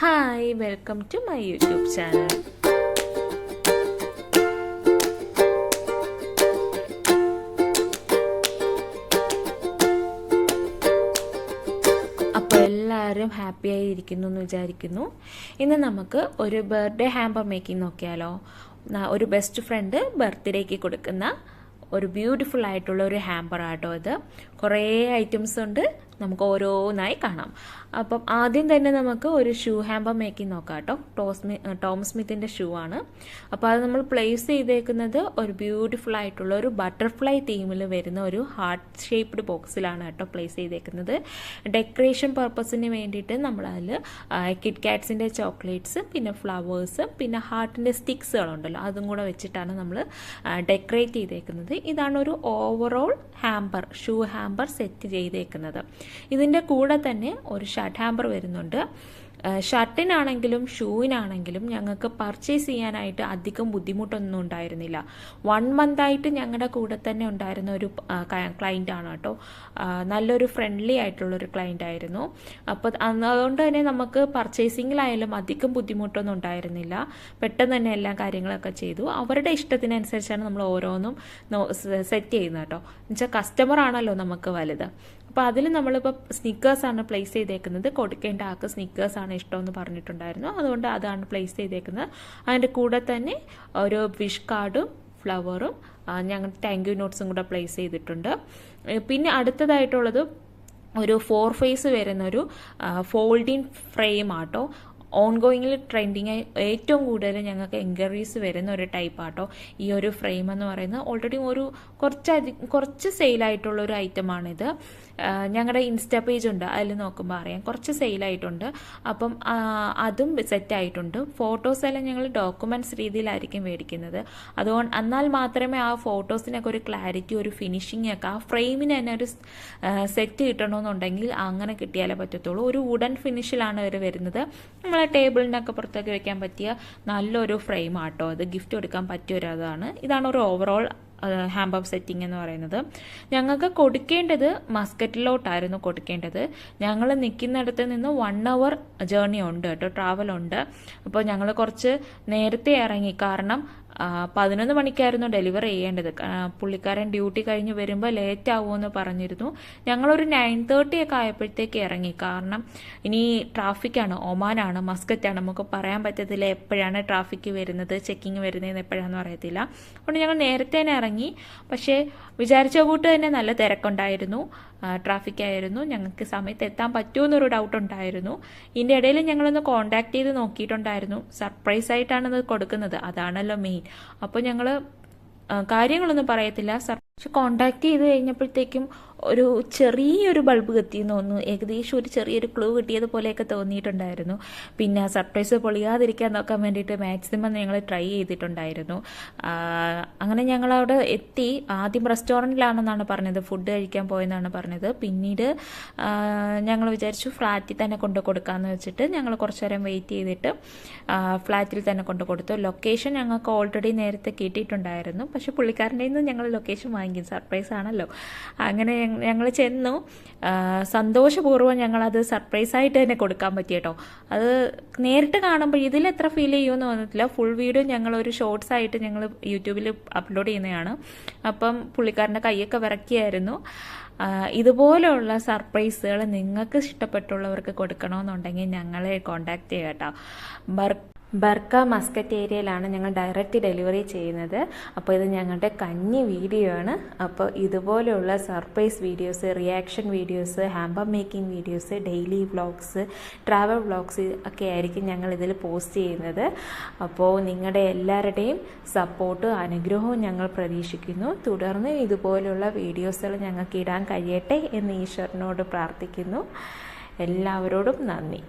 Hi, welcome to my YouTube channel. അപ്പോൾ എല്ലാവരും happy ആയിരിക്കുന്നു എന്ന് വിചാരിക്കുന്നു. ഇന്ന് നമുക്ക് ഒരു ബർത്ത്ഡേ ഹാമ്പർ മേക്കിംഗ് നോക്കിയാലോ. ഒരു ബെസ്റ്റ് ഫ്രണ്ട് ബർത്ത്ഡേക്ക് കൊടുക്കുന്ന ഒരു ബ്യൂട്ടിഫുൾ ആയിട്ടുള്ള ഒരു ഹാമ്പർ ആട്ടോ ഇത്. കുറേ ഐറ്റംസ് ഉണ്ട്, നമുക്ക് ഓരോന്നായി കാണാം. അപ്പം ആദ്യം തന്നെ നമുക്ക് ഒരു ഷൂ ഹാമ്പർ മേക്കിംഗ് നോക്കാം കേട്ടോ. ടോം സ്മിത്തിൻ്റെ ഷൂ ആണ്. അപ്പോൾ അത് നമ്മൾ പ്ലേസ് ചെയ്തേക്കുന്നത് ഒരു ബ്യൂട്ടിഫുൾ ആയിട്ടുള്ള ഒരു ബട്ടർഫ്ലൈ തീമിൽ വരുന്ന ഒരു ഹാർട്ട് ഷേപ്ഡ് ബോക്സിലാണ് കേട്ടോ പ്ലേസ് ചെയ്തേക്കുന്നത്. ഡെക്കറേഷൻ പർപ്പസിന് വേണ്ടിയിട്ട് നമ്മളതിൽ കിറ്റ് കാറ്റ്സിൻ്റെ ചോക്ലേറ്റ്സ്, പിന്നെ ഫ്ലവേഴ്സ്, പിന്നെ ഹാർട്ടിൻ്റെ സ്റ്റിക്സുകളുണ്ടല്ലോ, അതും കൂടെ വെച്ചിട്ടാണ് നമ്മൾ ഡെക്കറേറ്റ് ചെയ്തേക്കുന്നത്. ഇതാണ് ഒരു overall hamper, shoe hamper set ചെയ്തേക്കുന്നത്. ഇതിൻ്റെ കൂടെ തന്നെ ഒരു ഷർട്ട് ഹാമ്പർ വരുന്നുണ്ട്. ഷർട്ടിനാണെങ്കിലും ഷൂവിനാണെങ്കിലും ഞങ്ങൾക്ക് പർച്ചേസ് ചെയ്യാനായിട്ട് അധികം ബുദ്ധിമുട്ടൊന്നും ഉണ്ടായിരുന്നില്ല. 1 മന്തായിട്ട് ഞങ്ങളുടെ കൂടെ തന്നെ ഉണ്ടായിരുന്ന ഒരു ക്ലയൻ്റ് ആണ് കേട്ടോ. നല്ലൊരു ഫ്രണ്ട്ലി ആയിട്ടുള്ളൊരു ക്ലയൻ്റ് ആയിരുന്നു. അപ്പോൾ അതുകൊണ്ട് തന്നെ നമുക്ക് പർച്ചേസിങ്ങിലായാലും അധികം ബുദ്ധിമുട്ടൊന്നും ഉണ്ടായിരുന്നില്ല. പെട്ടെന്ന് തന്നെ എല്ലാ കാര്യങ്ങളൊക്കെ ചെയ്തു. അവരുടെ ഇഷ്ടത്തിനനുസരിച്ചാണ് നമ്മൾ ഓരോന്നും സെറ്റ് ചെയ്യുന്നത് കേട്ടോ. എന്നുവെച്ചാൽ കസ്റ്റമർ ആണല്ലോ നമുക്ക് വലുത്. അപ്പോൾ അതിൽ നമ്മളിപ്പോൾ സ്നിക്കേഴ്സാണ് പ്ലേസ് ചെയ്തേക്കുന്നത്. കൊടുക്കേണ്ട ആൾക്ക് സ്നിക്കേഴ്സാണ് ഇഷ്ടമെന്ന് പറഞ്ഞിട്ടുണ്ടായിരുന്നു, അതുകൊണ്ട് അതാണ് പ്ലേസ് ചെയ്തേക്കുന്നത്. അതിൻ്റെ കൂടെ തന്നെ ഒരു വിഷ് കാർഡും ഫ്ലവറും ഞങ്ങൾ താങ്ക് യു നോട്ട്സും കൂടെ പ്ലേസ് ചെയ്തിട്ടുണ്ട്. പിന്നെ അടുത്തതായിട്ടുള്ളത് ഒരു 4 ഫേസ് വരുന്നൊരു ഫോൾഡിങ് ഫ്രെയിം ആട്ടോ. ഓൺഗോയിങ്ങിൽ ട്രെൻഡിങ് ഏറ്റവും കൂടുതൽ ഞങ്ങൾക്ക് എൻക്വയറീസ് വരുന്ന ഒരു ടൈപ്പ് ആട്ടോ ഈ ഒരു ഫ്രെയിം എന്ന് പറയുന്നത്. ഓൾറെഡി കുറച്ച് സെയിലായിട്ടുള്ള ഒരു ഐറ്റമാണിത്. ഞങ്ങളുടെ ഇൻസ്റ്റാ പേജ് ഉണ്ട്, അതിൽ നോക്കുമ്പോൾ അറിയാം കുറച്ച് സെയിലായിട്ടുണ്ട്. അപ്പം അതും സെറ്റായിട്ടുണ്ട്. ഫോട്ടോസ് എല്ലാം ഞങ്ങൾ ഡോക്യുമെൻറ്റ്സ് രീതിയിലായിരിക്കും മേടിക്കുന്നത്. അതുകൊണ്ട് എന്നാൽ മാത്രമേ ആ ഫോട്ടോസിനൊക്കെ ഒരു ക്ലാരിറ്റി, ഒരു ഫിനിഷിംഗ് ഒക്കെ, ആ ഫ്രെയിമിന് തന്നെ ഒരു സെറ്റ് കിട്ടണമെന്നുണ്ടെങ്കിൽ അങ്ങനെ കിട്ടിയാലേ പറ്റത്തുള്ളൂ. ഒരു വുഡൻ ഫിനിഷിലാണ് അവർ വരുന്നത്. നമ്മളെ ടേബിളിനൊക്കെ പുറത്തേക്ക് വെക്കാൻ പറ്റിയ നല്ലൊരു ഫ്രെയിം ആട്ടോ അത്. ഗിഫ്റ്റ് കൊടുക്കാൻ പറ്റിയൊരതാണ്. ഇതാണ് ഒരു ഓവറോൾ ഹാമ്പർ സെറ്റിംഗ് എന്ന് പറയുന്നത്. ഞങ്ങൾക്ക് കൊടുക്കേണ്ടത് മസ്കറ്റിലോട്ടായിരുന്നു കൊടുക്കേണ്ടത്. ഞങ്ങൾ നിൽക്കുന്നിടത്ത് നിന്ന് 1 hour ജേർണി ഉണ്ട് കേട്ടോ, ട്രാവൽ ഉണ്ട്. അപ്പോൾ ഞങ്ങൾ കുറച്ച് നേരത്തെ ഇറങ്ങി, കാരണം 11 മണിക്കായിരുന്നു ഡെലിവറി ചെയ്യേണ്ടത്. പുള്ളിക്കാരൻ ഡ്യൂട്ടി കഴിഞ്ഞ് വരുമ്പോൾ ലേറ്റ് ആവുമെന്ന് പറഞ്ഞിരുന്നു. ഞങ്ങളൊരു 9:30 ഒക്കെ ആയപ്പോഴത്തേക്ക് ഇറങ്ങി, കാരണം ഇനി ട്രാഫിക്കാണ്. ഒമാനാണ്, മസ്കറ്റാണ്, നമുക്ക് പറയാൻ പറ്റത്തില്ല എപ്പോഴാണ് ട്രാഫിക്ക് വരുന്നത്, ചെക്കിങ് വരുന്നതെന്ന് എപ്പോഴാണെന്ന് അറിയത്തില്ല. അതുകൊണ്ട് ഞങ്ങൾ നേരത്തെ തന്നെ ഇറങ്ങി. പക്ഷേ വിചാരിച്ച കൂട്ട് തന്നെ നല്ല തിരക്കുണ്ടായിരുന്നു, ട്രാഫിക്കായിരുന്നു. ഞങ്ങൾക്ക് സമയത്ത് എത്താൻ പറ്റുമെന്നൊരു ഡൗട്ട് ഉണ്ടായിരുന്നു. ഇതിൻ്റെ ഇടയിൽ ഞങ്ങളൊന്ന് കോൺടാക്ട് ചെയ്ത് നോക്കിയിട്ടുണ്ടായിരുന്നു. സർപ്രൈസ് ആയിട്ടാണ് ഇത് കൊടുക്കുന്നത്, അതാണല്ലോ മെയിൻ. അപ്പോൾ ഞങ്ങൾ കാര്യങ്ങളൊന്നും പറയത്തില്ല. പക്ഷെ കോൺടാക്ട് ചെയ്ത് കഴിഞ്ഞപ്പോഴത്തേക്കും ഒരു ചെറിയൊരു ബൾബ് കത്തിയെന്ന് തോന്നുന്നു. ഏകദേശം ഒരു ചെറിയൊരു ക്ലൂ കിട്ടിയതുപോലെയൊക്കെ തോന്നിയിട്ടുണ്ടായിരുന്നു. പിന്നെ സർപ്രൈസ് പൊളിയാതിരിക്കാൻ നോക്കാൻ വേണ്ടിയിട്ട് മാക്സിമം ഞങ്ങൾ ട്രൈ ചെയ്തിട്ടുണ്ടായിരുന്നു. അങ്ങനെ ഞങ്ങളവിടെ എത്തി. ആദ്യം റെസ്റ്റോറൻറ്റിലാണെന്നാണ് പറഞ്ഞത്, ഫുഡ് കഴിക്കാൻ പോയെന്നാണ് പറഞ്ഞത്. പിന്നീട് ഞങ്ങൾ വിചാരിച്ചു ഫ്ലാറ്റിൽ തന്നെ കൊണ്ടു കൊടുക്കാമെന്ന് വെച്ചിട്ട് ഞങ്ങൾ കുറച്ച് നേരം വെയിറ്റ് ചെയ്തിട്ട് ഫ്ലാറ്റിൽ തന്നെ കൊണ്ടു കൊടുത്തു. ലൊക്കേഷൻ ഞങ്ങൾക്ക് ഓൾറെഡി നേരത്തെ കിട്ടിയിട്ടുണ്ടായിരുന്നു. പക്ഷെ പുള്ളിക്കാരൻ്റെ നിന്ന് ഞങ്ങൾ ലൊക്കേഷൻ വാങ്ങി, സർപ്രൈസ് ആണല്ലോ. അങ്ങനെ ഞങ്ങൾ ചെന്നു. സന്തോഷപൂർവ്വം ഞങ്ങളത് സർപ്രൈസായിട്ട് തന്നെ കൊടുക്കാൻ പറ്റി കേട്ടോ. അത് നേരിട്ട് കാണുമ്പോൾ ഇതിലെത്ര ഫീൽ ചെയ്യുമെന്ന് തോന്നത്തില്ല. ഫുൾ വീഡിയോ ഞങ്ങളൊരു ഷോർട്സ് ആയിട്ട് ഞങ്ങൾ യൂട്യൂബിൽ അപ്ലോഡ് ചെയ്യുന്നതാണ്. അപ്പം പുള്ളിക്കാരൻ്റെ കൈയൊക്കെ വിറക്കിയായിരുന്നു. ഇതുപോലെയുള്ള സർപ്രൈസുകൾ നിങ്ങൾക്ക് ഇഷ്ടപ്പെട്ടുള്ളവർക്ക് കൊടുക്കണമെന്നുണ്ടെങ്കിൽ ഞങ്ങളെ കോൺടാക്ട് ചെയ്യുക കേട്ടോ. ബർക്ക മസ്കറ്റ് ഏരിയയിലാണ് ഞങ്ങൾ ഡയറക്റ്റ് ഡെലിവറി ചെയ്യുന്നത്. അപ്പോൾ ഇത് ഞങ്ങളുടെ കഞ്ഞി വീഡിയോ ആണ്. അപ്പോൾ ഇതുപോലെയുള്ള surprise videos, reaction videos, hamper making videos, daily vlogs, travel vlogs ഒക്കെ ആയിരിക്കും ഞങ്ങൾ ഇതിൽ പോസ്റ്റ് ചെയ്യുന്നത്. അപ്പോൾ നിങ്ങളുടെ എല്ലാവരുടെയും സപ്പോർട്ടും അനുഗ്രഹവും ഞങ്ങൾ പ്രതീക്ഷിക്കുന്നു. തുടർന്ന് ഇതുപോലെയുള്ള വീഡിയോസുകൾ ഞങ്ങൾക്ക് ഇടാൻ കഴിയട്ടെ എന്ന് ഈശ്വരനോട് പ്രാർത്ഥിക്കുന്നു. എല്ലാവരോടും നന്ദി.